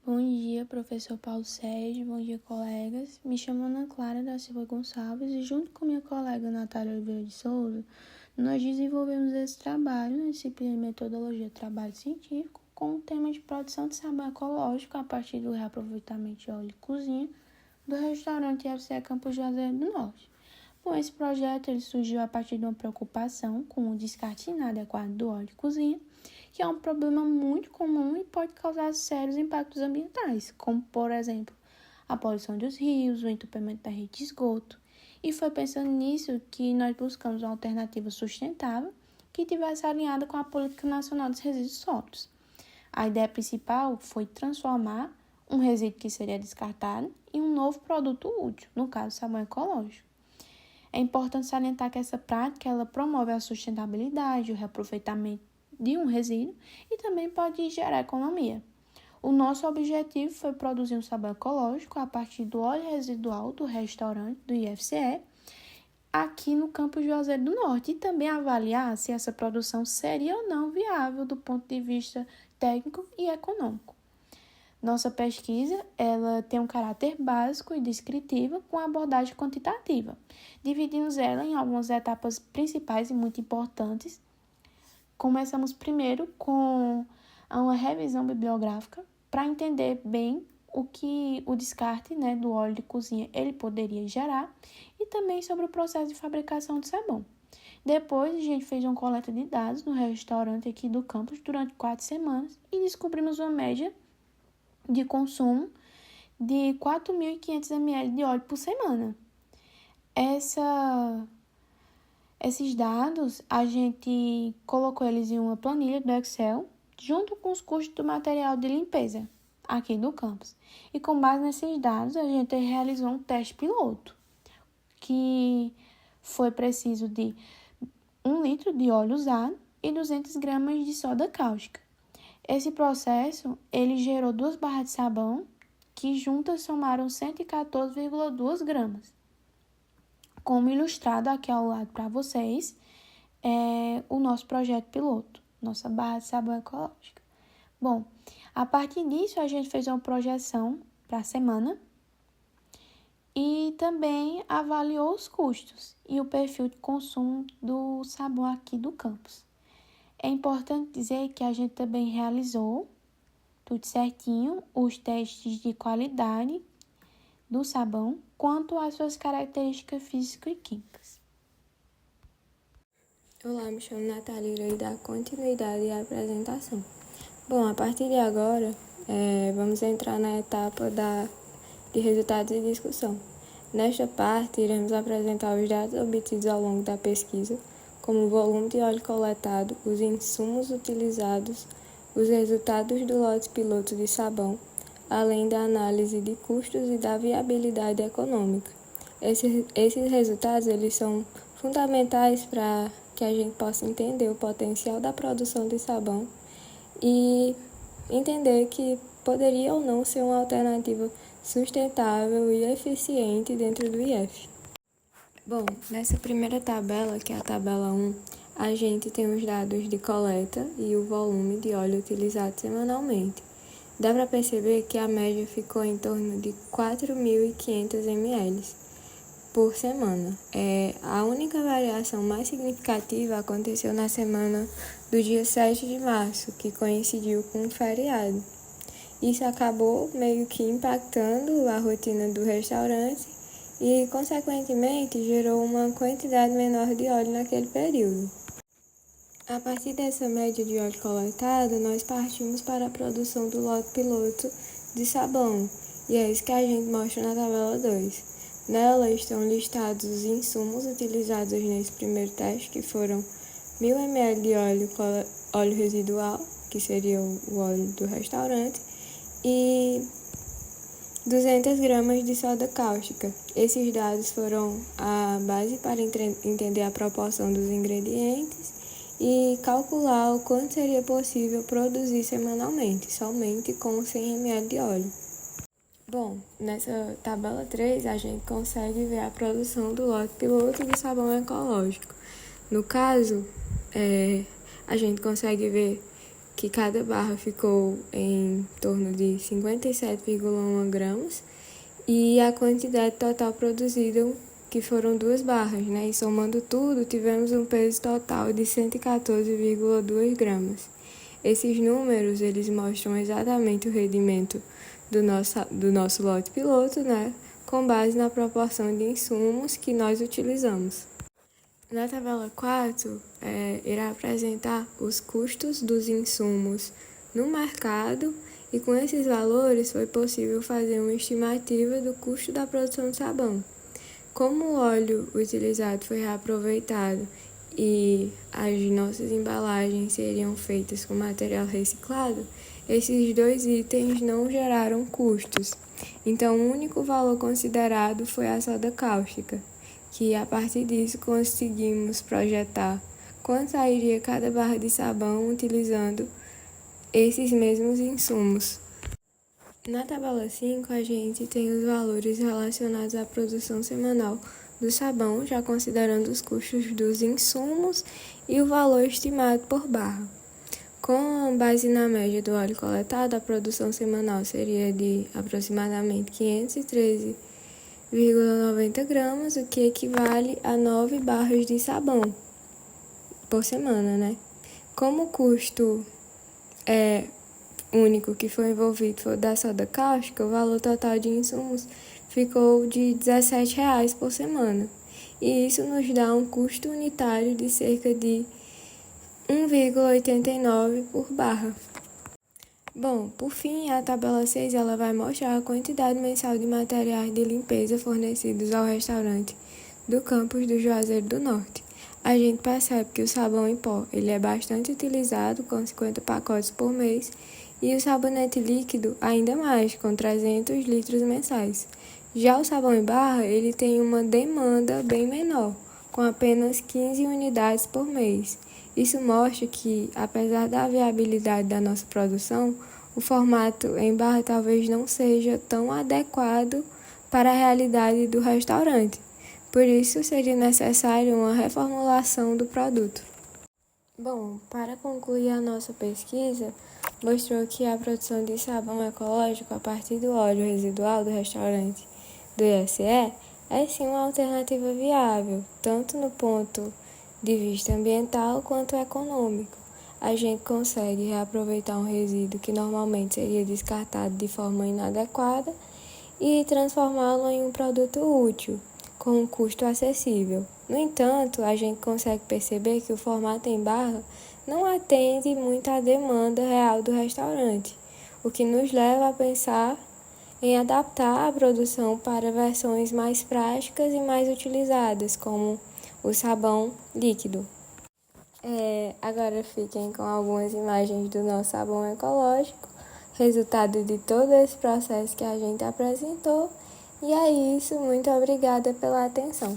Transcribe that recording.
Bom dia, professor Paulo Sérgio. Bom dia, colegas. Me chamo Ana Clara da Silva Gonçalves e junto com minha colega Natália Oliveira de Souza, nós desenvolvemos esse trabalho na disciplina de Metodologia de Trabalho Científico com o tema de produção de sabão ecológico a partir do reaproveitamento de óleo de cozinha do restaurante IFCE Campos Juazeiro do Norte. Bom, esse projeto ele surgiu a partir de uma preocupação com o descarte inadequado do óleo de cozinha, que é um problema muito comum e pode causar sérios impactos ambientais, como, por exemplo, a poluição dos rios, o entupimento da rede de esgoto. E foi pensando nisso que nós buscamos uma alternativa sustentável que tivesse alinhada com a Política Nacional dos Resíduos Sólidos. A ideia principal foi transformar um resíduo que seria descartado em um novo produto útil, no caso, sabão ecológico. É importante salientar que essa prática ela promove a sustentabilidade, o reaproveitamento de um resíduo e também pode gerar economia. O nosso objetivo foi produzir um sabão ecológico a partir do óleo residual do restaurante do IFCE aqui no Campus Juazeiro do Norte e também avaliar se essa produção seria ou não viável do ponto de vista técnico e econômico. Nossa pesquisa ela tem um caráter básico e descritivo com abordagem quantitativa. Dividimos ela em algumas etapas principais e muito importantes. Começamos primeiro com uma revisão bibliográfica para entender bem o que o descarte do óleo de cozinha ele poderia gerar e também sobre o processo de fabricação de sabão. Depois, a gente fez uma coleta de dados no restaurante aqui do campus durante 4 semanas e descobrimos uma média de consumo de 4.500 ml de óleo por semana. Esses dados, a gente colocou eles em uma planilha do Excel, junto com os custos do material de limpeza aqui do campus. E com base nesses dados, a gente realizou um teste piloto, que foi preciso de 1 litro de óleo usado e 200 gramas de soda cáustica. Esse processo, ele gerou 2 barras de sabão, que juntas somaram 114,2 gramas. Como ilustrado aqui ao lado para vocês, é o nosso projeto piloto, nossa barra de sabão ecológica. Bom, a partir disso, a gente fez uma projeção para a semana e também avaliou os custos e o perfil de consumo do sabão aqui do campus. É importante dizer que a gente também realizou tudo certinho, os testes de qualidade do sabão quanto às suas características físicas e químicas. Olá, me chamo Natália e irei dar continuidade à apresentação. Bom, a partir de agora, vamos entrar na etapa de resultados e discussão. Nesta parte, iremos apresentar os dados obtidos ao longo da pesquisa, como o volume de óleo coletado, os insumos utilizados, os resultados do lote piloto de sabão, além da análise de custos e da viabilidade econômica. Esses resultados eles são fundamentais para que a gente possa entender o potencial da produção de sabão e entender que poderia ou não ser uma alternativa sustentável e eficiente dentro do IF. Bom, nessa primeira tabela, que é a tabela 1, a gente tem os dados de coleta e o volume de óleo utilizado semanalmente. Dá para perceber que a média ficou em torno de 4.500 ml por semana. A única variação mais significativa aconteceu na semana do dia 7 de março, que coincidiu com um feriado. Isso acabou meio que impactando a rotina do restaurante e, consequentemente, gerou uma quantidade menor de óleo naquele período. A partir dessa média de óleo coletado, nós partimos para a produção do lote piloto de sabão, e é isso que a gente mostra na tabela 2. Nela estão listados os insumos utilizados nesse primeiro teste, que foram 1.000 ml de óleo residual, que seria o óleo do restaurante, e 200 gramas de soda cáustica. Esses dados foram a base para entender a proporção dos ingredientes e calcular o quanto seria possível produzir semanalmente, somente com 100 ml de óleo. Bom, nessa tabela 3 a gente consegue ver a produção do lote piloto de sabão ecológico. No caso, a gente consegue ver que cada barra ficou em torno de 57,1 gramas e a quantidade total produzida, que foram 2 barras, né? E somando tudo, tivemos um peso total de 114,2 gramas. Esses números, eles mostram exatamente o rendimento do nosso lote piloto, né? Com base na proporção de insumos que nós utilizamos. Na tabela 4, irá apresentar os custos dos insumos no mercado e com esses valores foi possível fazer uma estimativa do custo da produção de sabão. Como o óleo utilizado foi reaproveitado e as nossas embalagens seriam feitas com material reciclado, esses 2 itens não geraram custos. Então, o único valor considerado foi a soda cáustica, que a partir disso conseguimos projetar quanto sairia cada barra de sabão utilizando esses mesmos insumos. Na tabela 5, a gente tem os valores relacionados à produção semanal do sabão, já considerando os custos dos insumos e o valor estimado por barra. Com base na média do óleo coletado, a produção semanal seria de aproximadamente 513,90 gramas, o que equivale a 9 barras de sabão por semana, né? Como o custo único que foi envolvido foi da soda cáustica, o valor total de insumos ficou de R$ 17,00 por semana. E isso nos dá um custo unitário de cerca de 1,89 por barra. Bom, por fim, a tabela 6 ela vai mostrar a quantidade mensal de materiais de limpeza fornecidos ao restaurante do campus do Juazeiro do Norte. A gente percebe que o sabão em pó ele é bastante utilizado, com 50 pacotes por mês, e o sabonete líquido ainda mais, com 300 litros mensais. Já o sabão em barra ele tem uma demanda bem menor, com apenas 15 unidades por mês. Isso mostra que, apesar da viabilidade da nossa produção, o formato em barra talvez não seja tão adequado para a realidade do restaurante. Por isso, seria necessário uma reformulação do produto. Bom, para concluir a nossa pesquisa, mostrou que a produção de sabão ecológico a partir do óleo residual do restaurante do ISE é sim uma alternativa viável, tanto no ponto de vista ambiental quanto econômico. A gente consegue reaproveitar um resíduo que normalmente seria descartado de forma inadequada e transformá-lo em um produto útil, com um custo acessível. No entanto, a gente consegue perceber que o formato em barra não atende muito à demanda real do restaurante, o que nos leva a pensar em adaptar a produção para versões mais práticas e mais utilizadas, como o sabão líquido. Agora fiquem com algumas imagens do nosso sabão ecológico, resultado de todo esse processo que a gente apresentou. E é isso, muito obrigada pela atenção.